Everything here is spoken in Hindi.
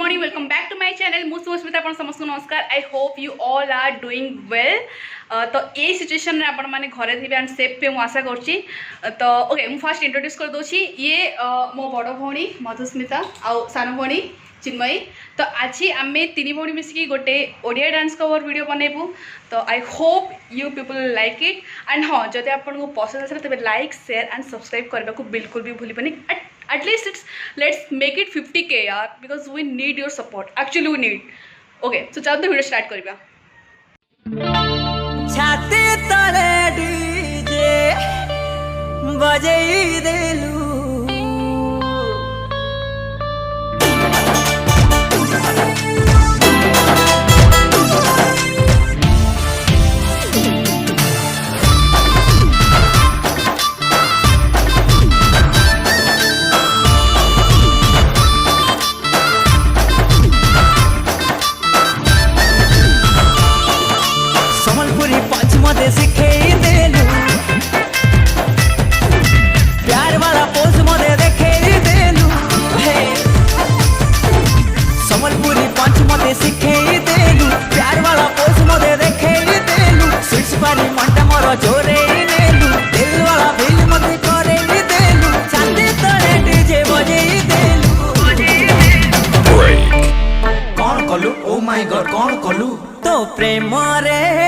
Morning welcome back to my channel मु सुस्मिता आपण समस्त नमस्कार। I hope you all are doing well. तो ये सिचुएशन में आपण माने घरे थे एंड सेफ पे मुझे आशा करुँची। तो ओके मु फास्ट इंट्रोड्यूस कर दूची ये मो बड़ भौणी मधुस्मिता आउ सान भौणी चिन्मयी। तो आज आम तीन भौणी मिसिकी गोटे ओडिया डांस कवर वीडियो बनैबू। तो I hope you people like it and हाँ जब आपको पसंद आसे तेज लाइक शेयर एंड सब्सक्राइब करने को बिल्कुल भी भूलि। At least let's make it 50K यार, because we need your support. Actually we need. Okay, so चलो तो वीडियो स्टार्ट करिबा। छाती तले डीजे बजई देलू कौन कलु तो प्रेम रे